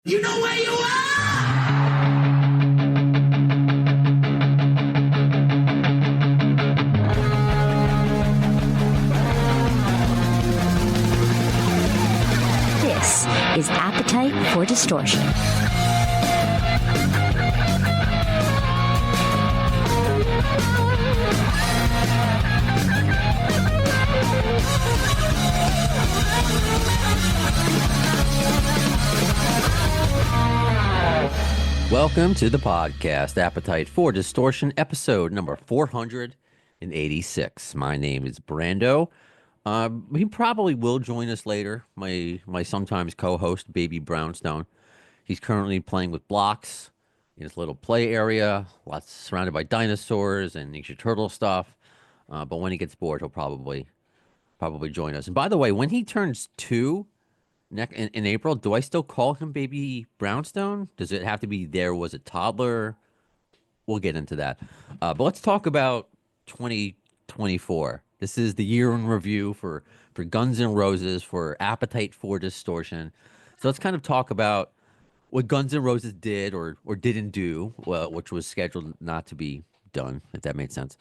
You know where you are! This is Appetite for Distortion. Welcome to the podcast, Appetite for Distortion, episode number 486. My name is Brando. He probably will join us later, my sometimes co-host, Baby Brownstone. He's currently playing with blocks in his little play area, lots surrounded by dinosaurs and Ninja Turtle stuff. But when he gets bored, he'll probably join us. And by the way, when he turns 2 in April, do I still call him Baby Brownstone? Does it have to be there was a toddler? We'll get into that. But let's talk about 2024. This is the year in review for Guns N' Roses, for Appetite for Distortion. So let's kind of talk about what Guns N' Roses did or didn't do, well, which was scheduled not to be done, if that made sense.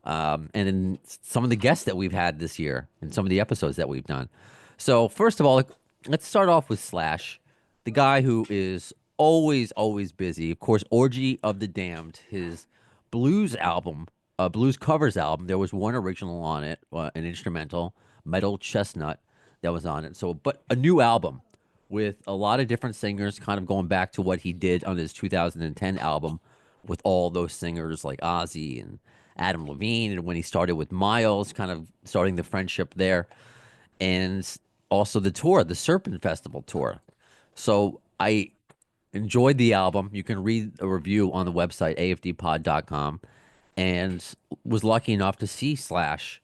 And then some of the guests that we've had this year and some of the episodes that we've done. So first of all, let's start off with Slash, the guy who is always busy. Of course, Orgy of the Damned, his blues album, blues covers album. There was one original on it, an instrumental, Metal Chestnut, that was on it. So, but a new album with a lot of different singers, kind of going back to what he did on his 2010 album with all those singers like Ozzy and Adam Levine, and when he started with Miles, kind of starting the friendship there. And also the tour, the Serpent Festival tour. So I enjoyed the album. You can read a review on the website, afdpod.com, and was lucky enough to see Slash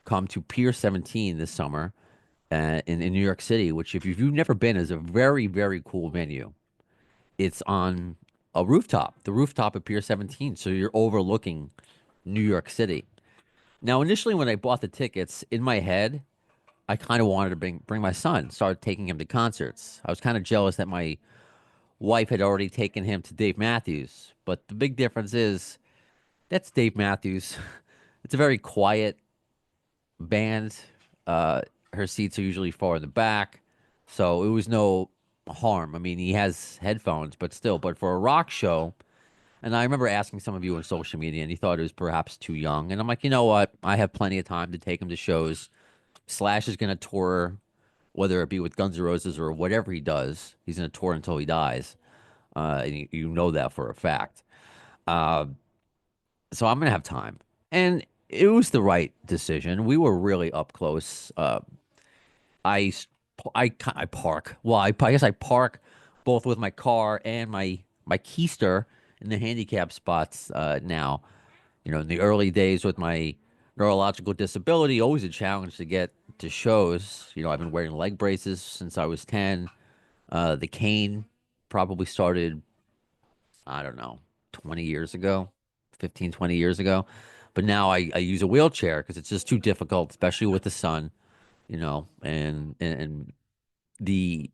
come to Pier 17 this summer in New York City, which if you've never been, is a very cool venue. It's on a rooftop, the rooftop of Pier 17, so you're overlooking New York City. Now, initially when I bought the tickets, in my head, I kind of wanted to bring my son, start taking him to concerts. I was kind of jealous that my wife had already taken him to Dave Matthews, but the big difference is that's Dave Matthews. It's a very quiet band. Her seats are usually far in the back, so it was no harm. I mean, he has headphones, but still. But for a rock show, and I remember asking some of you on social media, and you thought it was perhaps too young. And I'm like, you know what? I have plenty of time to take him to shows. Slash is going to tour, whether it be with Guns N' Roses or whatever he does. He's going to tour until he dies. And you know that for a fact. Uh, so I'm going to have time. And it was the right decision. We were really up close. I, s- I park. Well, I guess I park both with my car and my keister in the handicap spots now. You know, in the early days with my neurological disability, always a challenge to get to shows. You know, I've been wearing leg braces since I was 10. The cane probably started, I don't know, 20 years ago, 15, 20 years ago. But now I use a wheelchair because it's just too difficult, especially with the sun, you know, and the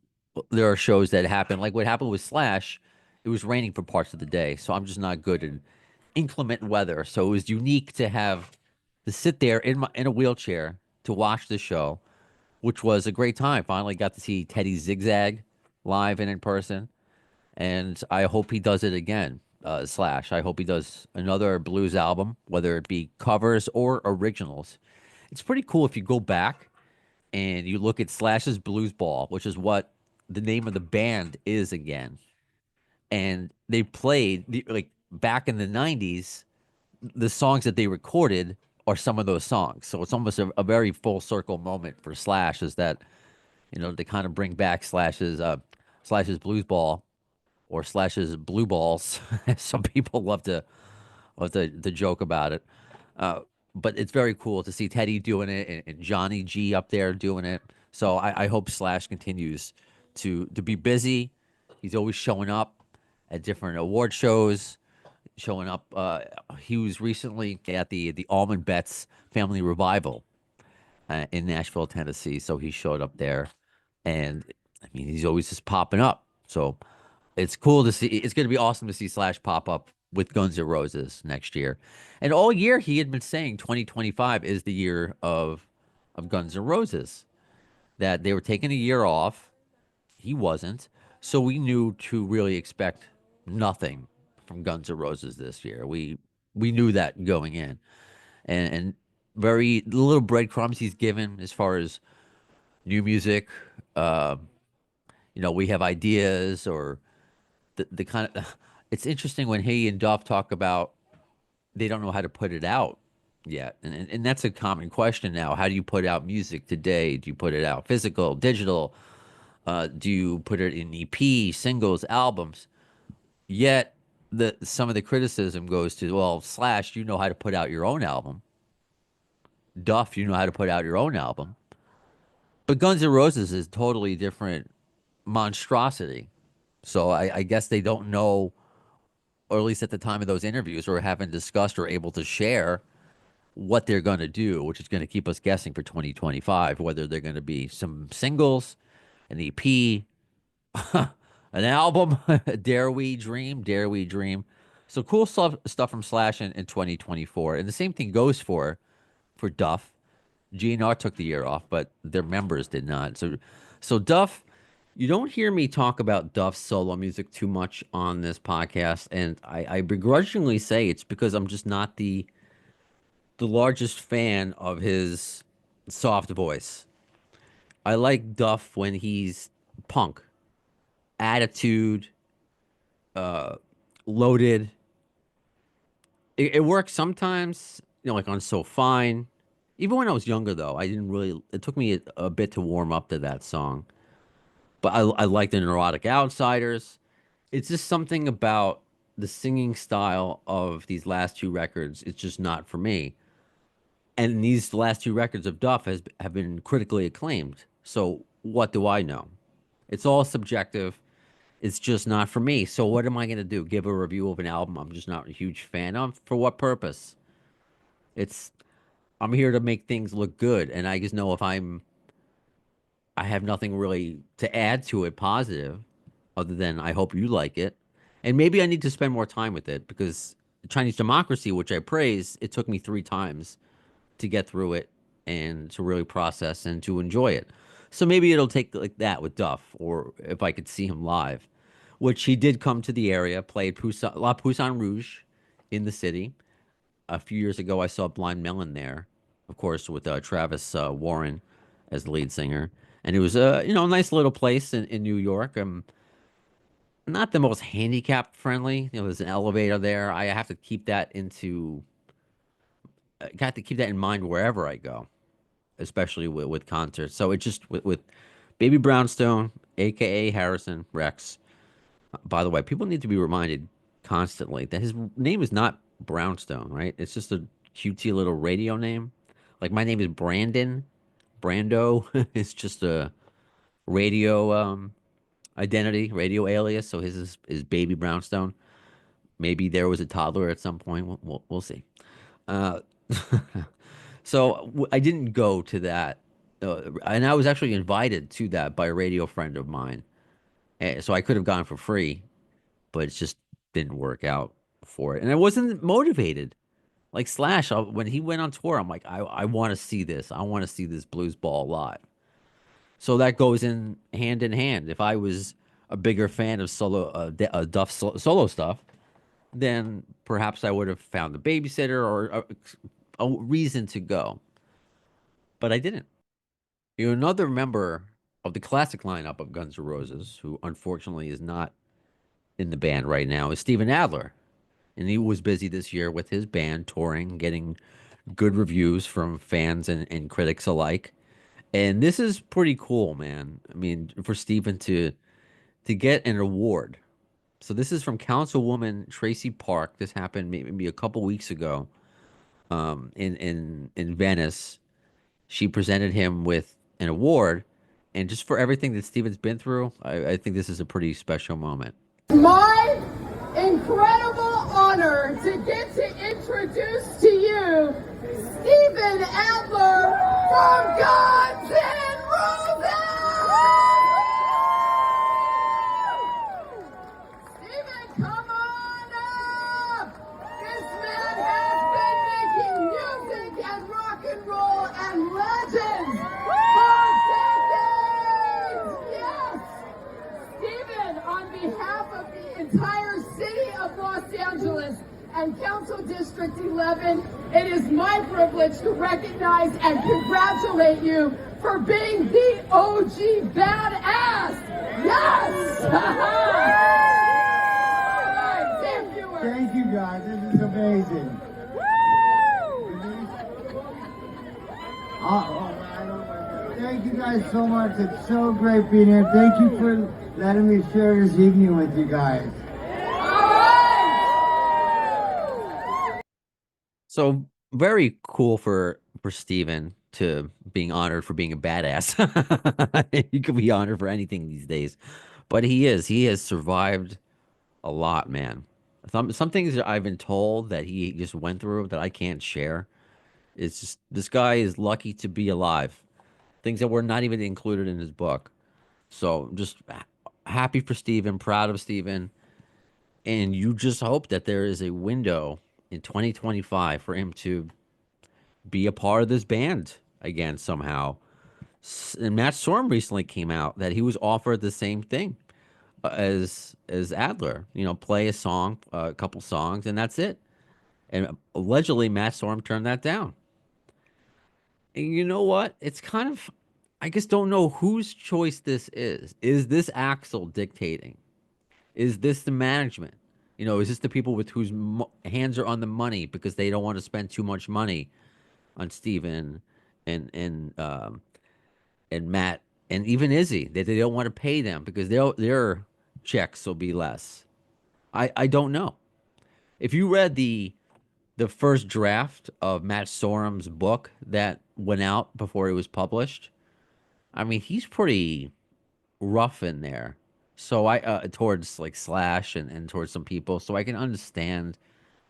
there are shows that happen like what happened with Slash. It was raining for parts of the day, so I'm just not good in inclement weather. So it was unique to sit there in a wheelchair to watch the show, which was a great time. Finally got to see Teddy Zigzag live and in person, and I hope he does it again. Slash, I hope he does another blues album, whether it be covers or originals. It's pretty cool if you go back and you look at Slash's Blues Ball, which is what the name of the band is again. And they played like back in the 90s, the songs that they recorded are some of those songs. So it's almost a very full circle moment for Slash is that, you know, they kind of bring back Slash's Blues Ball or Slash's Blue Balls. Some people love to joke about it. Uh, but it's very cool to see Teddy doing it and Johnny G up there doing it. So I hope Slash continues to be busy. He's always showing up at different award shows, showing up. He was recently at the Almond Betts Family Revival in Nashville, Tennessee. So he showed up there, and I mean he's always just popping up. So it's cool to see. It's going to be awesome to see Slash pop up with Guns N' Roses next year. And all year he had been saying 2025 is the year of Guns N' Roses. That they were taking a year off. He wasn't. So we knew to really expect nothing from Guns N' Roses this year. We knew that going in. And very little breadcrumbs he's given as far as new music. Uh, we have ideas or the kind of it's interesting when he and Duff talk about they don't know how to put it out yet. And that's a common question now. How do you put out music today? Do you put it out physical, digital? Do you put it in EP, singles, albums? Yet some of the criticism goes to, well, Slash, you know how to put out your own album. Duff, you know how to put out your own album. But Guns N' Roses is totally different monstrosity. So I guess they don't know, or at least at the time of those interviews, or haven't discussed or able to share what they're going to do, which is going to keep us guessing for 2025, whether they're going to be some singles, an EP, an album, Dare We Dream, Dare We Dream. So cool stuff from Slash in 2024. And the same thing goes for Duff. GN'R took the year off, but their members did not. So Duff, you don't hear me talk about Duff's solo music too much on this podcast, and I begrudgingly say it's because I'm just not the largest fan of his soft voice. I like Duff when he's punk, attitude, loaded. It works sometimes, like on So Fine. Even when I was younger, though, I didn't really. It took me a bit to warm up to that song. But I like the Neurotic Outsiders. It's just something about the singing style of these last two records. It's just not for me. And these last two records of Duff have been critically acclaimed. So what do I know? It's all subjective. It's just not for me. So what am I going to do? Give a review of an album I'm just not a huge fan of? For what purpose? It's I'm here to make things look good, and I just know if I have nothing really to add to it positive, other than I hope you like it, and maybe I need to spend more time with it because Chinese Democracy, which I praise, it took me 3 times to get through it and to really process and to enjoy it. So maybe it'll take like that with Duff, or if I could see him live, which he did come to the area, played La Poussin Rouge in the city. A few years ago, I saw Blind Melon there, of course, with Travis Warren as the lead singer. And it was a nice little place in New York. Not the most handicap friendly. There's an elevator there. I have to keep that got to keep that in mind wherever I go, especially with concerts. So it just with Baby Brownstone, aka Harrison Rex. By the way, people need to be reminded constantly that his name is not Brownstone, right? It's just a cutesy little radio name. Like my name is Brandon. Brando is just a radio identity, radio alias. So his is Baby Brownstone. Maybe there was a toddler at some point. We'll see. Uh, so I didn't go to that, and I was actually invited to that by a radio friend of mine. So I could have gone for free, but it just didn't work out for it, and I wasn't motivated. Like Slash, when he went on tour, I'm like, I want to see this. I want to see this blues ball live. So that goes in hand. If I was a bigger fan of Duff solo stuff, then perhaps I would have found a babysitter or a reason to go. But I didn't. Another member of the classic lineup of Guns N' Roses, who unfortunately is not in the band right now, is Steven Adler. And he was busy this year with his band touring, getting good reviews from fans and critics alike. And this is pretty cool, man. I mean, for Steven to get an award. So this is from Councilwoman Tracy Park. This happened maybe a couple weeks ago, in Venice. She presented him with an award, and just for everything that Steven's been through, I think this is a pretty special moment. My incredible honor to get to introduce to you Steven Adler from Guns N' Roses! 'Cause on behalf of the entire city of Los Angeles and Council District 11, it is my privilege to recognize and congratulate you for being the OG badass. Yes! All right, Thank you guys, this is amazing. Thank you guys so much. It's so great being here. Thank you for letting me share this evening with you guys. So very cool for Steven to being honored for being a badass. He could be honored for anything these days, but he is. He has survived a lot, man. Some things that I've been told that he just went through that I can't share. It's just this guy is lucky to be alive. Things that were not even included in his book. So just happy for Steven, proud of Steven, and you just hope that there is a window in 2025 for him to be a part of this band again somehow. And Matt Sorum recently came out that he was offered the same thing as Adler. You know, play a song, a couple songs, and that's it. And allegedly, Matt Sorum turned that down. And you know what? It's kind of, I just don't know whose choice this is. Is this Axel dictating? Is this the management? You know, is this the people with whose hands are on the money because they don't want to spend too much money on Steven and Matt and even Izzy, that they don't want to pay them because their checks will be less. I don't know. If you read the first draft of Matt Sorum's book that went out before it was published, I mean, he's pretty rough in there. So I towards like Slash and towards some people. So I can understand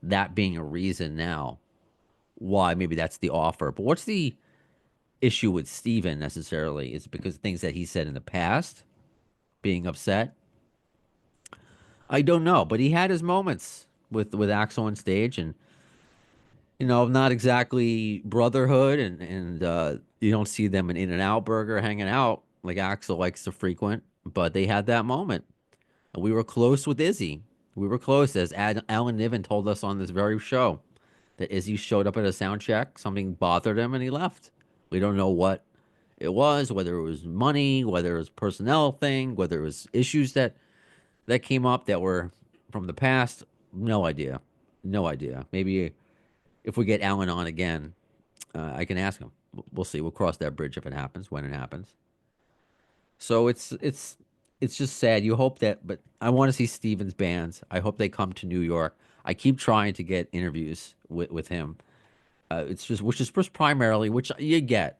that being a reason now why maybe that's the offer. But what's the issue with Steven necessarily? Is it because of things that he said in the past, being upset? I don't know, but he had his moments with Axel on stage, and you know, not exactly brotherhood, and you don't see them in In-N-Out Burger hanging out like Axel likes to frequent, but they had that moment. And we were close with Izzy. We were close, as Alan Niven told us on this very show, that Izzy showed up at a sound check, something bothered him, and he left. We don't know what it was, whether it was money, whether it was personnel thing, whether it was issues that came up that were from the past. No idea. No idea. Maybe if we get Alan on again, I can ask him. We'll see. We'll cross that bridge if it happens, when it happens. So it's just sad. You hope that, but I want to see Steven's bands. I hope they come to New York. I keep trying to get interviews with him. It's just, which is primarily, which you get.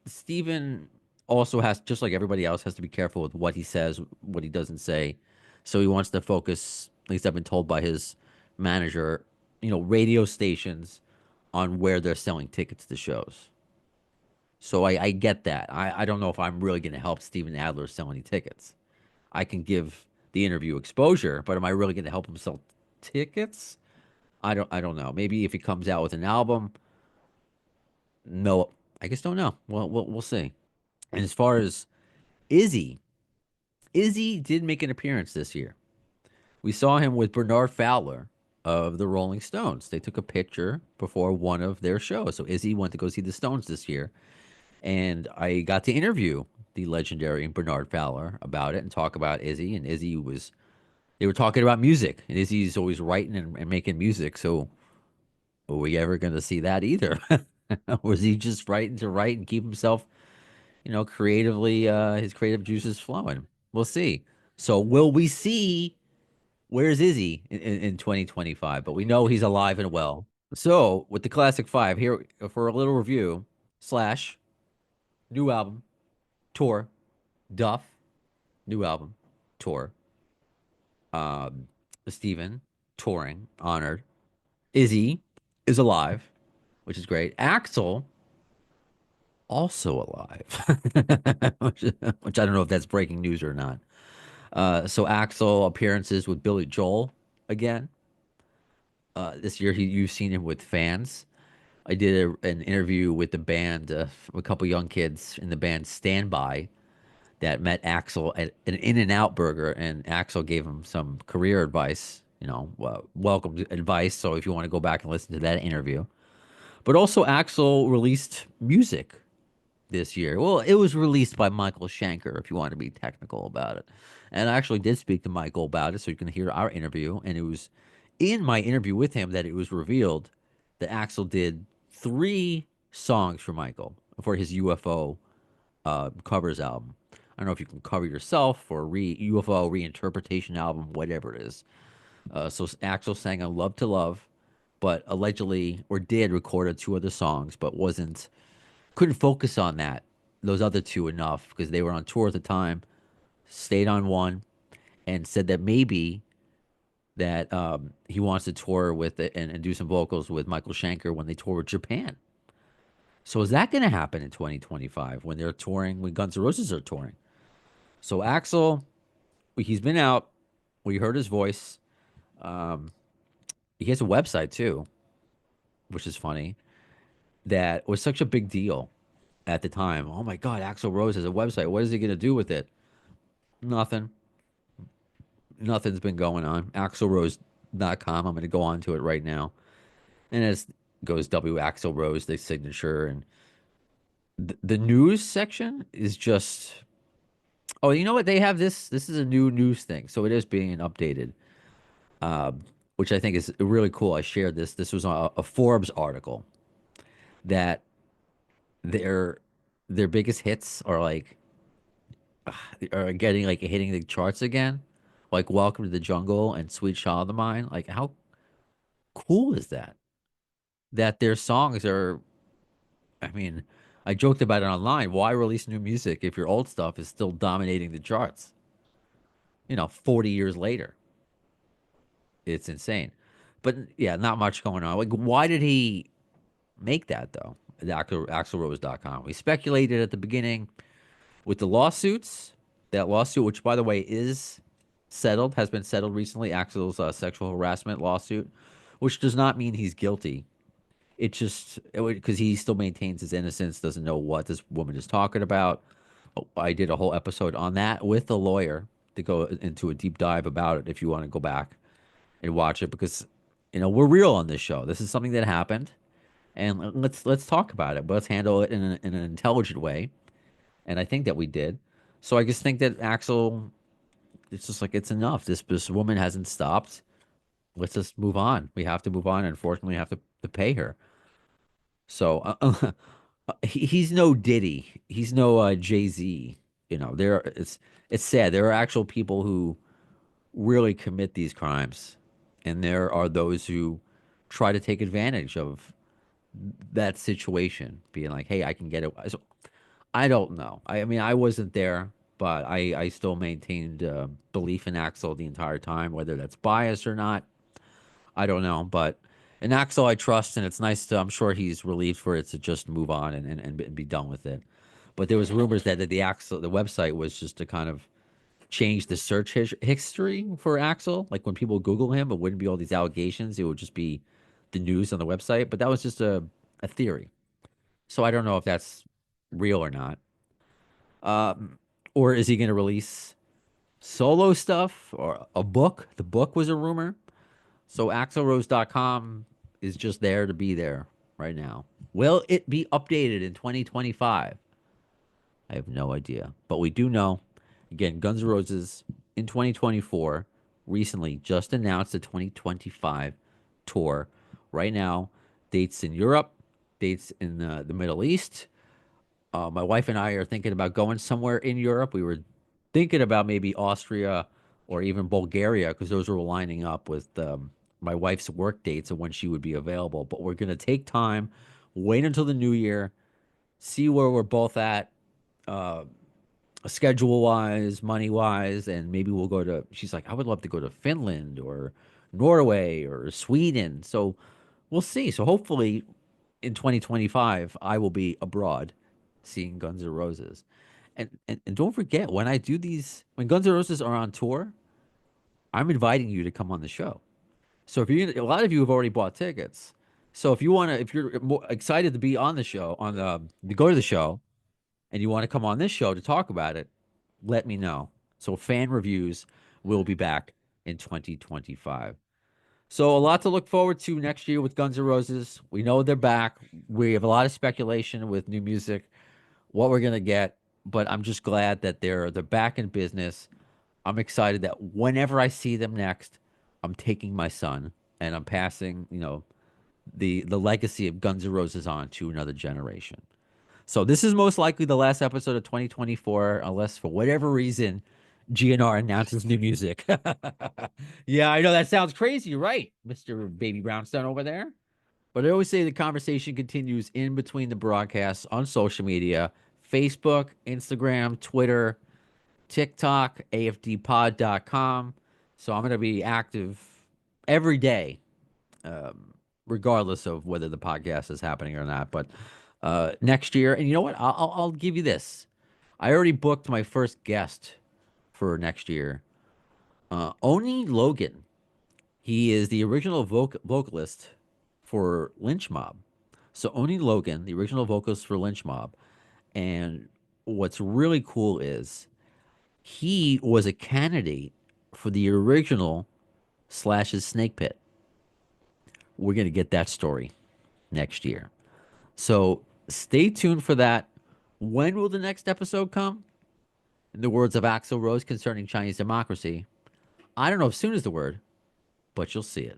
Steven also has, just like everybody else, has to be careful with what he says, what he doesn't say. So he wants to focus, at least I've been told by his manager, you know, radio stations on where they're selling tickets to shows. So I get that. I don't know if I'm really going to help Steven Adler sell any tickets. I can give the interview exposure, but am I really going to help him sell tickets? I don't know. Maybe if he comes out with an album, no, I just don't know. Well, we'll see. And as far as Izzy, Izzy did make an appearance this year. We saw him with Bernard Fowler of the Rolling Stones. They took a picture before one of their shows. So Izzy went to go see the Stones this year. And I got to interview the legendary Bernard Fowler about it and talk about Izzy. And Izzy was, they were talking about music. And Izzy's always writing and making music. So are we ever going to see that either? Or is he just writing to write and keep himself, you know, creatively, his creative juices flowing? We'll see. So will we see, where's Izzy in 2025? But we know he's alive and well. So with the Classic Five, here for a little review, Slash, new album, tour, Duff, new album, tour, Steven, touring, honored. Izzy is alive, which is great. Axel, also alive, which I don't know if that's breaking news or not. So Axel appearances with Billy Joel again. This year you've seen him with fans. I did an interview with the band, a couple young kids in the band Standby, that met Axel at an In-N-Out Burger, and Axel gave him some career advice, welcome advice. So if you want to go back and listen to that interview, but also Axel released music this year. Well, it was released by Michael Schenker, if you want to be technical about it. And I actually did speak to Michael about it, so you can hear our interview. And it was in my interview with him that it was revealed that Axel did 3 songs for Michael for his UFO covers album. I don't know if you can cover yourself or UFO reinterpretation album, whatever it is. So Axel sang on Love to Love, but allegedly or did recorded 2 other songs, but couldn't focus on those other 2 enough because they were on tour at the time. Stayed on one, and said that maybe that he wants to tour with it and do some vocals with Michael Schenker when they tour with Japan. So is that going to happen in 2025 when they're touring, when Guns N' Roses are touring? So Axel, he's been out. We heard his voice. He has a website too, which is funny. That was such a big deal at the time. Oh my God, Axl Rose has a website. What is he going to do with it? Nothing. Nothing's been going on. AxlRose.com. I'm going to go on to it right now. And it goes W. Axl Rose, the signature. And the news section is just. Oh, you know what? They have this. This is a new news thing. So it is being updated, which I think is really cool. I shared this. This was a Forbes article that their biggest hits are getting hitting the charts again, like Welcome to the Jungle and Sweet Child of Mine. Like how cool is that? That their songs are. I mean, I joked about it online. Why release new music if your old stuff is still dominating the charts? 40 years later, it's insane. But yeah, not much going on. Like, why did he make that though? AxlRose.com. We speculated at the beginning with the lawsuits. That lawsuit, which by the way is settled, has been settled recently. Axel's sexual harassment lawsuit, which does not mean he's guilty. It just because he still maintains his innocence, doesn't know what this woman is talking about. I did a whole episode on that with a lawyer to go into a deep dive about it. If you want to go back and watch it, because we're real on this show. This is something that happened, and let's talk about it. But let's handle it in an intelligent way, and I think that we did. So I just think that Axel, it's just like it's enough. This woman hasn't stopped. Let's just move on. We have to move on. Unfortunately, we have to pay her. So he's no Diddy. He's no Jay-Z. It's sad. There are actual people who really commit these crimes, and there are those who try to take advantage of that situation, being like, "Hey, I can get it." So, I don't know. I mean, I wasn't there, but I still maintained belief in Axel the entire time, whether that's bias or not. I don't know, but in Axel I trust, and it's nice to. I'm sure he's relieved for it to just move on and be done with it. But there was rumors that the website was just to kind of change the search history for Axel. Like when people Google him, it wouldn't be all these allegations; it would just be the news on the website. But that was just a theory. So I don't know if that's real or not. Or is he going to release solo stuff or a book? The book was a rumor. So axelrose.com is just there to be there right now. Will it be updated in 2025? I have no idea. But we do know, again, Guns N' Roses in 2024 recently just announced the 2025 tour. Right now, dates in Europe, dates in the Middle East. My wife and I are thinking about going somewhere in Europe. We were thinking about maybe Austria or even Bulgaria because those were lining up with my wife's work dates and when she would be available. But we're going to take time, wait until the new year, see where we're both at, schedule wise, money wise, and maybe we'll go to. She's like, I would love to go to Finland or Norway or Sweden. So we'll see. So hopefully in 2025, I will be abroad seeing Guns N' Roses. And don't forget, when I do when Guns N' Roses are on tour, I'm inviting you to come on the show. So a lot of you have already bought tickets. So if you're more excited to be on the show, to go to the show, and you want to come on this show to talk about it, let me know. So fan reviews will be back in 2025. So a lot to look forward to next year with Guns N' Roses. We know they're back. We have a lot of speculation with new music, what we're gonna get, but I'm just glad that they're back in business. I'm excited that whenever I see them next, I'm taking my son and I'm passing, the legacy of Guns N' Roses on to another generation. So this is most likely the last episode of 2024, unless for whatever reason GNR announces new music. Yeah, I know that sounds crazy, right, Mr. Baby Brownstone over there? But I always say the conversation continues in between the broadcasts on social media, Facebook, Instagram, Twitter, TikTok, afdpod.com. So I'm going to be active every day, regardless of whether the podcast is happening or not. But next year, and you know what? I'll give you this. I already booked my first guest for next year. Oni Logan. He is the original vocalist for Lynch Mob. So Oni Logan, the original vocalist for Lynch Mob. And what's really cool is he was a candidate for the original Slash's Snake Pit. We're going to get that story next year. So stay tuned for that. When will the next episode come? In the words of Axel Rose concerning Chinese democracy, I don't know if soon is the word, but you'll see it.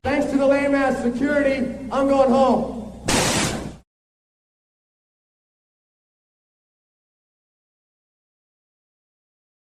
Thanks to the lame ass security, I'm going home.